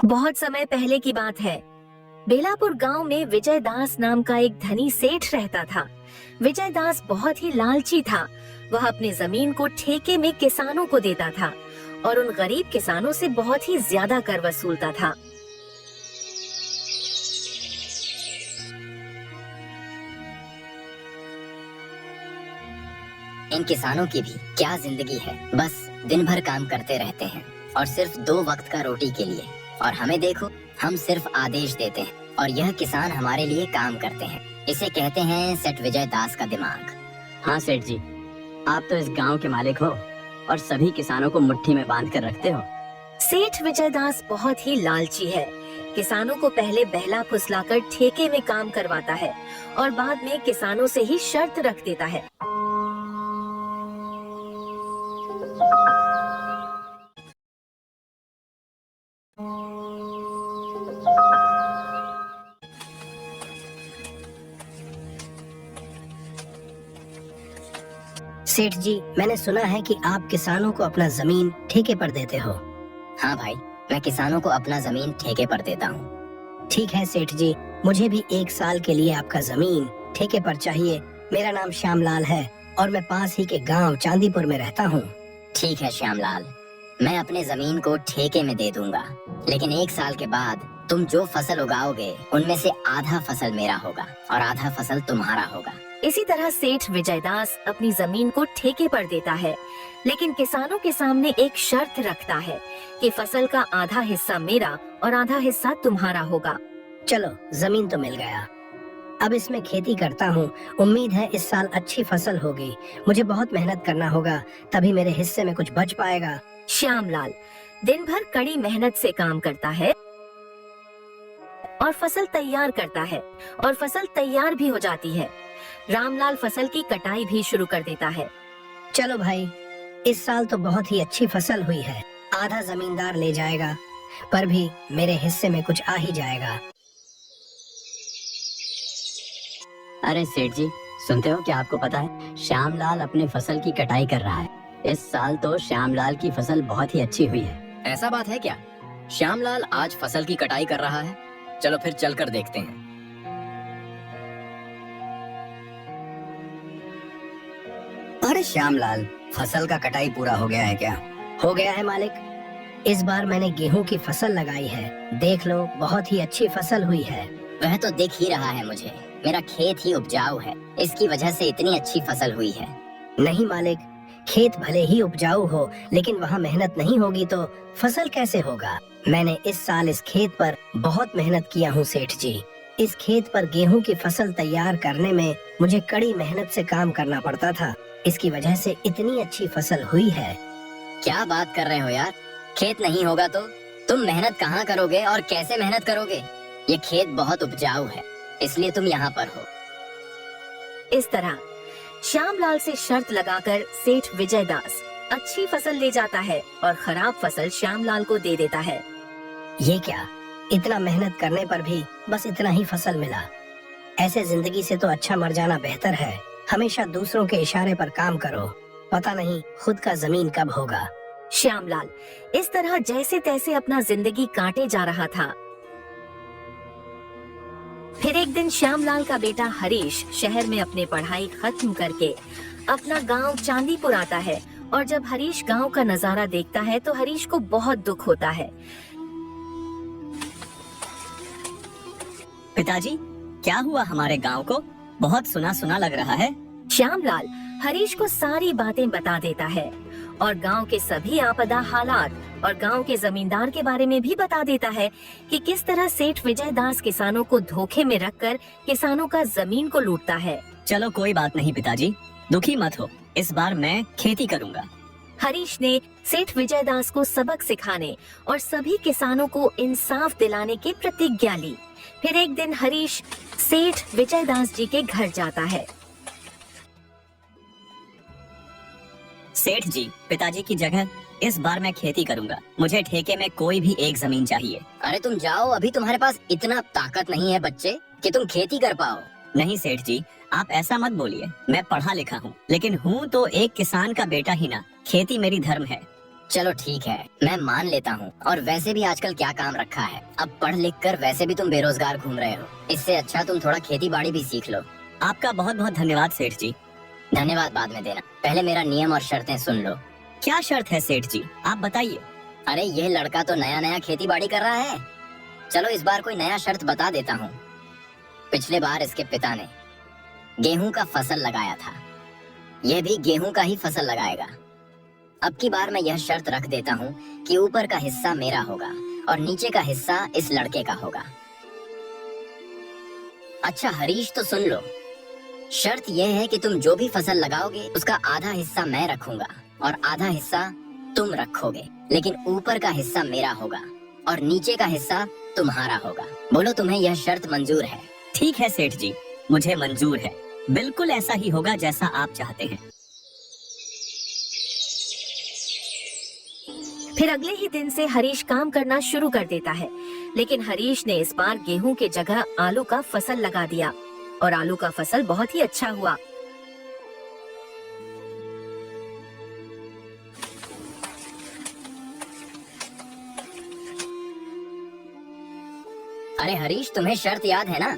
बहुत समय पहले की बात है। बेलापुर गांव में विजय दास नाम का एक धनी सेठ रहता था। विजय दास बहुत ही लालची था। वह अपनी जमीन को ठेके में किसानों को देता था और उन गरीब किसानों से बहुत ही ज्यादा कर वसूलता था। इन किसानों की भी क्या जिंदगी है, बस दिन भर काम करते रहते हैं और सिर्फ 2 वक्त का रोटी के लिए। और हमें देखो, हम सिर्फ आदेश देते हैं और यह किसान हमारे लिए काम करते हैं। इसे कहते हैं सेठ विजय दास का दिमाग। हाँ सेठ जी, आप तो इस गांव के मालिक हो और सभी किसानों को मुट्ठी में बांध कर रखते हो। सेठ विजय दास बहुत ही लालची है। किसानों को पहले बहला फुसलाकर ठेके में काम करवाता है और बाद में किसानों से ही शर्त रख देता है। सेठ जी, मैंने सुना है कि आप किसानों को अपना जमीन ठेके पर देते हो। हाँ भाई, मैं किसानों को अपना जमीन ठेके पर देता हूँ। ठीक है सेठ जी, मुझे भी 1 साल के लिए आपका जमीन ठेके पर चाहिए। मेरा नाम श्यामलाल है और मैं पास ही के गांव चांदीपुर में रहता हूँ। ठीक है श्यामलाल, मैं अपने जमीन को ठेके में दे दूंगा, लेकिन 1 साल के बाद तुम जो फसल उगाओगे उनमें से आधा फसल मेरा होगा और आधा फसल तुम्हारा होगा। इसी तरह सेठ विजय दास अपनी जमीन को ठेके पर देता है, लेकिन किसानों के सामने एक शर्त रखता है कि फसल का आधा हिस्सा मेरा और आधा हिस्सा तुम्हारा होगा। चलो, जमीन तो मिल गया, अब इसमें खेती करता हूँ। उम्मीद है इस साल अच्छी फसल होगी। मुझे बहुत मेहनत करना होगा, तभी मेरे हिस्से में कुछ बच पाएगा। श्यामलाल दिन भर कड़ी मेहनत से काम करता है और फसल तैयार करता है और फसल तैयार भी हो जाती है। रामलाल फसल की कटाई भी शुरू कर देता है। चलो भाई, इस साल तो बहुत ही अच्छी फसल हुई है। आधा जमींदार ले जाएगा, पर भी मेरे हिस्से में कुछ आ ही जाएगा। अरे सेठ जी, सुनते हो क्या? आपको पता है श्यामलाल अपने फसल की कटाई कर रहा है। इस साल तो श्यामलाल की फसल बहुत ही अच्छी हुई है। ऐसा बात है क्या? श्यामलाल आज फसल की कटाई कर रहा है? चलो फिर चलकर देखते हैं। अरे श्यामलाल, फसल का कटाई पूरा हो गया है क्या? हो गया है मालिक। इस बार मैंने गेहूं की फसल लगाई है। देख लो, बहुत ही अच्छी फसल हुई है। वह तो दिख ही रहा है मुझे, मेरा खेत ही उपजाऊ है, इसकी वजह से इतनी अच्छी फसल हुई है। नहीं मालिक, खेत भले ही उपजाऊ हो, लेकिन वहाँ मेहनत नहीं होगी तो फसल कैसे होगा? मैंने इस साल इस खेत पर बहुत मेहनत किया हूँ सेठ जी। इस खेत पर गेहूं की फसल तैयार करने में मुझे कड़ी मेहनत से काम करना पड़ता था। इसकी वजह से इतनी अच्छी फसल हुई है। क्या बात कर रहे हो यार? खेत नहीं होगा तो तुम मेहनत कहाँ करोगे और कैसे मेहनत करोगे? ये खेत बहुत उपजाऊ है, इसलिए तुम यहाँ पर हो। इस तरह श्यामलाल से शर्त लगाकर सेठ विजय दास अच्छी फसल ले जाता है और खराब फसल श्यामलाल को दे देता है। ये क्या, इतना मेहनत करने पर भी बस इतना ही फसल मिला? ऐसे जिंदगी से तो अच्छा मर जाना बेहतर है। हमेशा दूसरों के इशारे पर काम करो, पता नहीं खुद का जमीन कब होगा। श्यामलाल इस तरह जैसे तैसे अपना जिंदगी काटे जा रहा था। फिर एक दिन श्यामलाल का बेटा हरीश शहर में अपनी पढ़ाई खत्म करके अपना गांव चांदीपुर आता है और जब हरीश गांव का नजारा देखता है तो हरीश को बहुत दुख होता है। पिताजी, क्या हुआ हमारे गांव को? बहुत सुना सुना लग रहा है। श्यामलाल हरीश को सारी बातें बता देता है और गांव के सभी आपदा हालात और गांव के जमींदार के बारे में भी बता देता है कि किस तरह सेठ विजय दास किसानों को धोखे में रखकर किसानों का जमीन को लूटता है। चलो कोई बात नहीं पिताजी, दुखी मत हो, इस बार मैं खेती करूंगा। हरीश ने सेठ विजय दास को सबक सिखाने और सभी किसानों को इंसाफ दिलाने की प्रतिज्ञा ली। फिर एक दिन हरीश सेठ विजय दास जी के घर जाता है। सेठ जी, पिताजी की जगह इस बार मैं खेती करूंगा। मुझे ठेके में कोई भी एक जमीन चाहिए। अरे तुम जाओ, अभी तुम्हारे पास इतना ताकत नहीं है बच्चे कि तुम खेती कर पाओ। नहीं सेठ जी, आप ऐसा मत बोलिए, मैं पढ़ा लिखा हूँ, लेकिन हूँ तो एक किसान का बेटा ही ना। खेती मेरी धर्म है। चलो ठीक है, मैं मान लेता हूँ। और वैसे भी आजकल क्या काम रखा है, अब पढ़ लिख कर वैसे भी तुम बेरोजगार घूम रहे हो, इससे अच्छा तुम थोड़ा खेती बाड़ी भी सीख लो। आपका बहुत बहुत धन्यवाद सेठ जी। धन्यवाद बाद में देना, पहले मेरा नियम और शर्तें सुन लो। क्या शर्त है सेठ जी, आप बताइए। अरे यह लड़का तो नया नया खेती बाड़ी कर रहा है, चलो इस बार कोई नया शर्त बता देता हूँ। पिछले बार इसके पिता ने गेहूं का फसल लगाया था, यह भी गेहूं का ही फसल लगाएगा। अब की बार मैं यह शर्त रख देता हूँ कि ऊपर का हिस्सा मेरा होगा और नीचे का हिस्सा इस लड़के का होगा। अच्छा हरीश तो सुन लो, शर्त यह है कि तुम जो भी फसल लगाओगे उसका आधा हिस्सा मैं रखूंगा और आधा हिस्सा तुम रखोगे, लेकिन ऊपर का हिस्सा मेरा होगा और नीचे का हिस्सा तुम्हारा होगा। बोलो तुम्हें यह शर्त मंजूर है? ठीक है सेठ जी, मुझे मंजूर है। बिल्कुल ऐसा ही होगा जैसा आप चाहते हैं। फिर अगले ही दिन से हरीश काम करना शुरू कर देता है, लेकिन हरीश ने इस बार गेहूं के जगह आलू का फसल लगा दिया और आलू का फसल बहुत ही अच्छा हुआ। अरे हरीश, तुम्हें शर्त याद है ना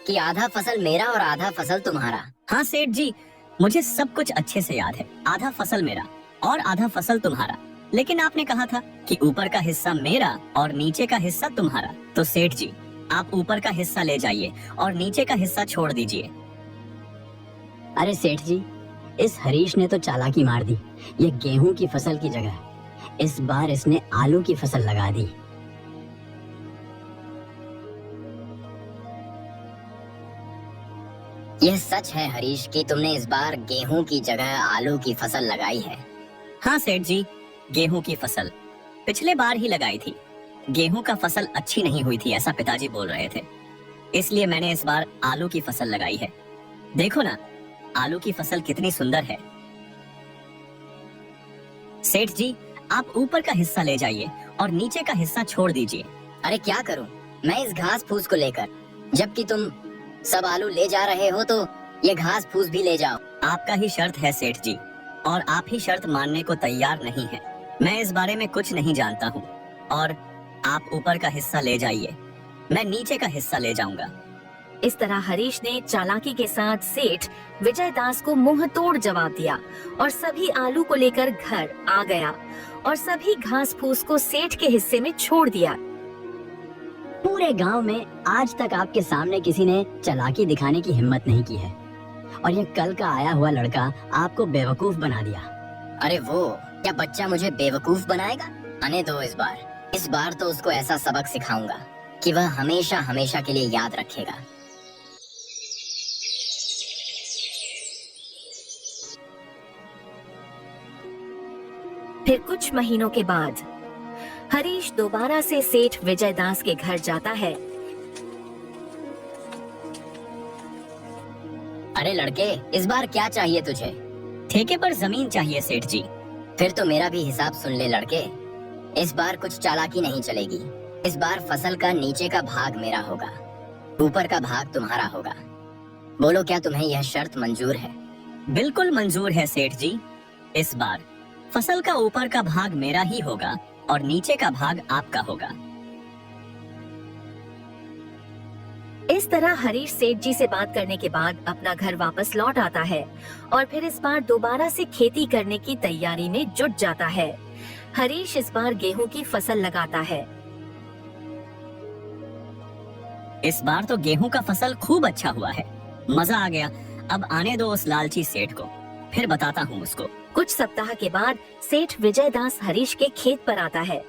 कि आधा फसल मेरा और आधा फसल तुम्हारा? हाँ सेठ जी, मुझे सब कुछ अच्छे से याद है। आधा फसल मेरा और आधा फसल तुम्हारा, लेकिन आपने कहा था कि ऊपर का हिस्सा मेरा और नीचे का हिस्सा तुम्हारा। तो सेठ जी, आप ऊपर का हिस्सा ले जाइए और नीचे का हिस्सा छोड़ दीजिए। अरे सेठ जी, इस हरीश ने तो चालाकी मार दी। ये गेहूं की फसल की जगह इस बार इसने आलू की फसल लगा दी। यह सच है हरीश कि तुमने इस बार गेहूं की जगह आलू की फसल लगाई है? हाँ सेठ जी, गेहूं की फसल पिछले बार ही लगाई थी। गेहूं का फसल अच्छी नहीं हुई थी ऐसा पिताजी बोल रहे थे, इसलिए मैंने इस बार आलू की फसल लगाई है। देखो ना, आलू की फसल कितनी सुंदर है। सेठ जी, आप ऊपर का हिस्सा ले जाइए और नीचे का हिस्सा छोड़ दीजिए। अरे क्या करूं मैं इस घास फूस को लेकर, जबकि तुम सब आलू ले जा रहे हो, तो ये घास फूस भी ले जाओ। आपका ही शर्त है सेठ जी, और आप ही शर्त मानने को तैयार नहीं है। मैं इस बारे में कुछ नहीं जानता हूँ, और आप ऊपर का हिस्सा ले जाइए, मैं नीचे का हिस्सा ले जाऊंगा। इस तरह हरीश ने चालाकी के साथ सेठ विजय दास को मुंह तोड़ जवाब दिया और सभी आलू को लेकर घर आ गया और सभी घास फूस को सेठ के हिस्से में छोड़ दिया। पूरे गांव में आज तक आपके सामने किसी ने चालाकी दिखाने की हिम्मत नहीं की है, और ये कल का आया हुआ लड़का आपको बेवकूफ बना दिया। अरे वो क्या बच्चा मुझे बेवकूफ बनाएगा? आने दो, इस बार तो उसको ऐसा सबक सिखाऊंगा कि वह हमेशा हमेशा के लिए याद रखेगा। फिर कुछ महीनों के बाद हरीश दोबारा से सेठ विजय दास के घर जाता है। अरे लड़के, इस बार क्या चाहिए तुझे? ठेके पर जमीन चाहिए सेठ जी। फिर तो मेरा भी हिसाब सुन ले लड़के, इस बार कुछ चालाकी नहीं चलेगी। इस बार फसल का नीचे का भाग मेरा होगा, ऊपर का भाग तुम्हारा होगा। बोलो क्या तुम्हें यह शर्त मंजूर है? बिल्कुल मंजूर है सेठ जी। इस बार फसल का ऊपर का भाग मेरा ही होगा और नीचे का भाग आपका होगा। इस तरह हरीश सेठ जी से बात करने के बाद अपना घर वापस लौट आता है और फिर इस बार दोबारा से खेती करने की तैयारी में जुट जाता है। हरीश इस बार गेहूं की फसल लगाता है। इस बार तो गेहूं का फसल खूब अच्छा हुआ है, मजा आ गया। अब आने दो उस लालची सेठ को, फिर बताता हूँ उसको। कुछ सप्ताह के बाद सेठ विजय दास हरीश के खेत पर आता है।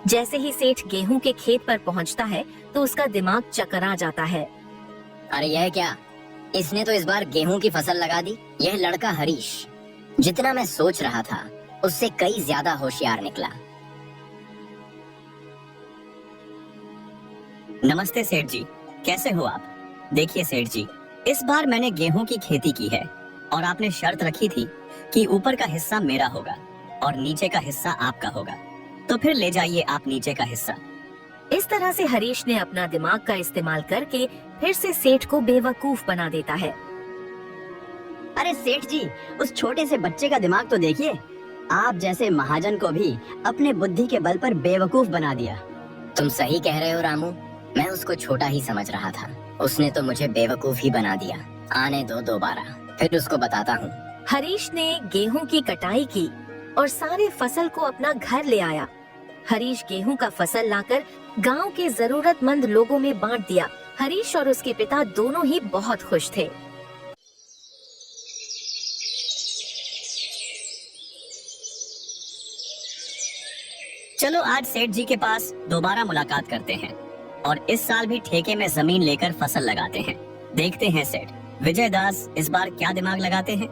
जैसे ही सेठ गेहूं के खेत पर पहुंचता है तो उसका दिमाग चकरा जाता है। अरे यह क्या, इसने तो इस बार गेहूं की फसल लगा दी। यह लड़का हरीश जितना मैं सोच रहा था उससे कई ज्यादा होशियार निकला। नमस्ते सेठ जी, कैसे हो आप? देखिए सेठ जी, इस बार मैंने गेहूं की खेती की है और आपने शर्त रखी थी कि ऊपर का हिस्सा मेरा होगा और नीचे का हिस्सा आपका होगा, तो फिर ले जाइए आप नीचे का हिस्सा। इस तरह से हरीश ने अपना दिमाग का इस्तेमाल करके फिर से सेठ को बेवकूफ बना देता है। अरे सेठ जी, उस छोटे से बच्चे का दिमाग तो देखिए। आप जैसे महाजन को भी अपने बुद्धि के बल पर बेवकूफ बना दिया। तुम सही कह रहे हो रामू, मैं उसको छोटा ही समझ रहा था। उसने तो मुझे बेवकूफ ही बना दिया। आने दो दोबारा, फिर उसको बताता हूँ। हरीश ने गेहूं की कटाई की और सारे फसल को अपना घर ले आया। हरीश गेहूं का फसल लाकर गांव के जरूरतमंद लोगों में बांट दिया। हरीश और उसके पिता दोनों ही बहुत खुश थे। चलो आज सेठ जी के पास दोबारा मुलाकात करते हैं और इस साल भी ठेके में जमीन लेकर फसल लगाते हैं। देखते हैं सेठ विजय दास इस बार क्या दिमाग लगाते हैं।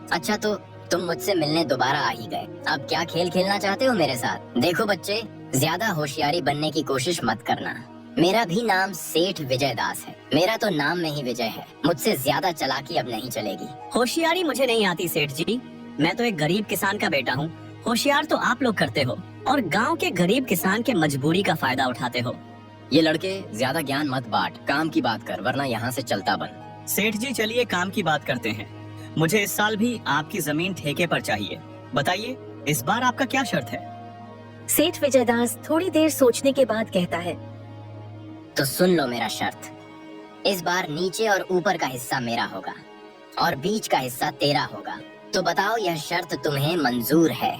अच्छा, तो तुम मुझसे मिलने दोबारा आ ही गए। अब क्या खेल खेलना चाहते हो मेरे साथ? देखो बच्चे, ज्यादा होशियारी बनने की कोशिश मत करना। मेरा भी नाम सेठ विजय दास है। मेरा तो नाम में ही विजय है। मुझसे ज्यादा चालाकी अब नहीं चलेगी। होशियारी मुझे नहीं आती सेठ जी, मैं तो एक गरीब किसान का बेटा हूँ। होशियार तो आप लोग करते हो और गांव के गरीब किसान के मजबूरी का फायदा उठाते हो। ये लड़के ज्यादा ज्ञान मत बांट, काम की बात कर, वरना यहाँ से चलता बन। सेठ जी चलिए काम की बात करते हैं। मुझे इस साल भी आपकी जमीन ठेके पर चाहिए। बताइए इस बार आपका क्या शर्त है? सेठ विजयदास थोड़ी देर सोचने के बाद कहता है, तो सुन लो मेरा शर्त। इस बार नीचे और ऊपर का हिस्सा मेरा होगा और बीच का हिस्सा तेरा होगा। तो बताओ, यह शर्त तुम्हें मंजूर है?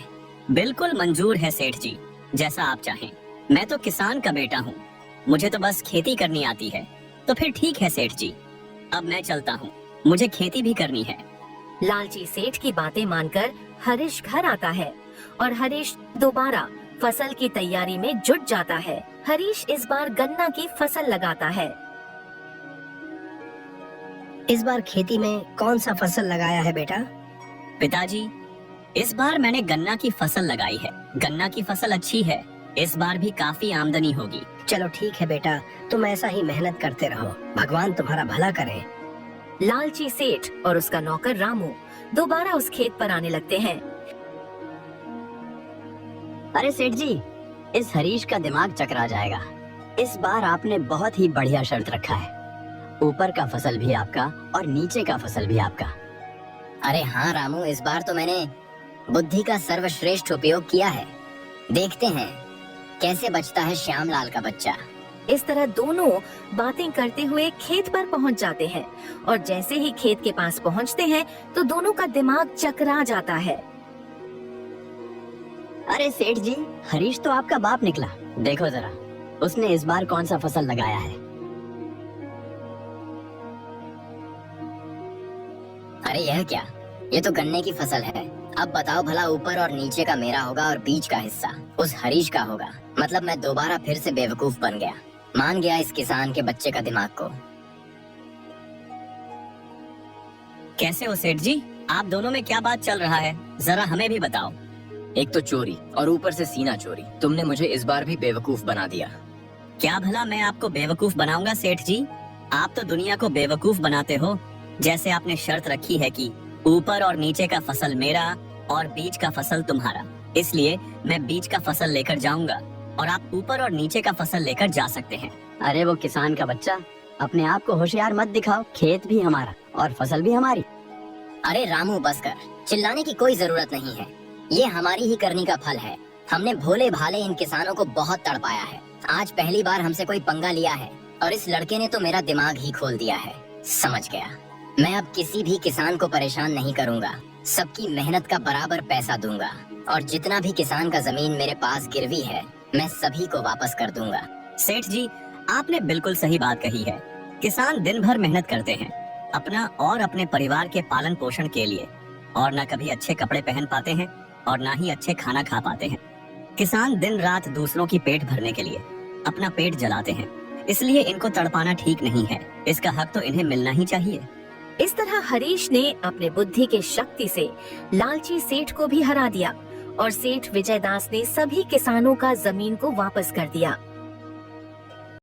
बिल्कुल मंजूर है सेठ जी, जैसा आप चाहें। मैं तो किसान का बेटा हूँ, मुझे तो बस खेती करनी आती है। तो फिर ठीक है सेठ जी, अब मैं चलता हूँ, मुझे खेती भी करनी है। लालची सेठ की बातें मानकर हरीश घर आता है और हरीश दोबारा फसल की तैयारी में जुट जाता है। हरीश इस बार गन्ना की फसल लगाता है। इस बार खेती में कौन सा फसल लगाया है बेटा? पिताजी, इस बार मैंने गन्ना की फसल लगाई है। गन्ना की फसल अच्छी है, इस बार भी काफी आमदनी होगी। चलो ठीक है बेटा, तुम ऐसा ही मेहनत करते रहो, भगवान तुम्हारा भला करे। लालची सेठ और उसका नौकर रामू दोबारा उस खेत पर आने लगते हैं। अरे सेठ जी, इस हरीश का दिमाग चकरा जाएगा। इस बार आपने बहुत ही बढ़िया शर्त रखा है। ऊपर का फसल भी आपका और नीचे का फसल भी आपका। अरे हाँ रामू, इस बार तो मैंने बुद्धि का सर्वश्रेष्ठ उपयोग किया है। देखते हैं कैसे बचता है श्यामलाल का बच्चा। इस तरह दोनों बातें करते हुए खेत पर पहुंच जाते हैं और जैसे ही खेत के पास पहुंचते हैं तो दोनों का दिमाग चकरा जाता है। अरे सेठ जी, हरीश तो आपका बाप निकला। देखो जरा, उसने इस बार कौन सा फसल लगाया है। अरे यह क्या, ये तो गन्ने की फसल है। अब बताओ भला, ऊपर और नीचे का मेरा होगा और बीच का हिस्सा उस हरीश का होगा। मतलब मैं दोबारा फिर से बेवकूफ बन गया, मान गया इस किसान के बच्चे का दिमाग को। कैसे हो सेठ जी, आप दोनों में क्या बात चल रहा है, जरा हमें भी बताओ। एक तो चोरी और ऊपर से सीना चोरी। तुमने मुझे इस बार भी बेवकूफ बना दिया। क्या भला मैं आपको बेवकूफ बनाऊंगा सेठ जी? आप तो दुनिया को बेवकूफ बनाते हो। जैसे आपने शर्त रखी है कि ऊपर और नीचे का फसल मेरा और बीच का फसल तुम्हारा, इसलिए मैं बीच का फसल लेकर जाऊंगा और आप ऊपर और नीचे का फसल लेकर जा सकते हैं। अरे वो किसान का बच्चा, अपने आप को होशियार मत दिखाओ। खेत भी हमारा और फसल भी हमारी। अरे रामू बस कर, चिल्लाने की कोई जरूरत नहीं है। ये हमारी ही करनी का फल है। हमने भोले भाले इन किसानों को बहुत तड़पाया है। आज पहली बार हमसे कोई पंगा लिया है और इस लड़के ने तो मेरा दिमाग ही खोल दिया है। समझ गया, मैं अब किसी भी किसान को परेशान नहीं करूंगा। सबकी मेहनत का बराबर पैसा दूंगा और जितना भी किसान का जमीन मेरे पास गिरवी है मैं सभी को वापस कर दूंगा। सेठ जी, आपने बिल्कुल सही बात कही है। किसान दिन भर मेहनत करते हैं अपना और अपने परिवार के पालन पोषण के लिए, और न कभी अच्छे कपड़े पहन पाते हैं और ना ही अच्छे खाना खा पाते हैं। किसान दिन रात दूसरों की पेट भरने के लिए अपना पेट जलाते हैं, इसलिए इनको तड़पाना ठीक नहीं है। इसका हक तो इन्हें मिलना ही चाहिए। इस तरह हरीश ने अपने बुद्धि के शक्ति से लालची सेठ को भी हरा दिया और सेठ विजयदास ने सभी किसानों का जमीन को वापस कर दिया।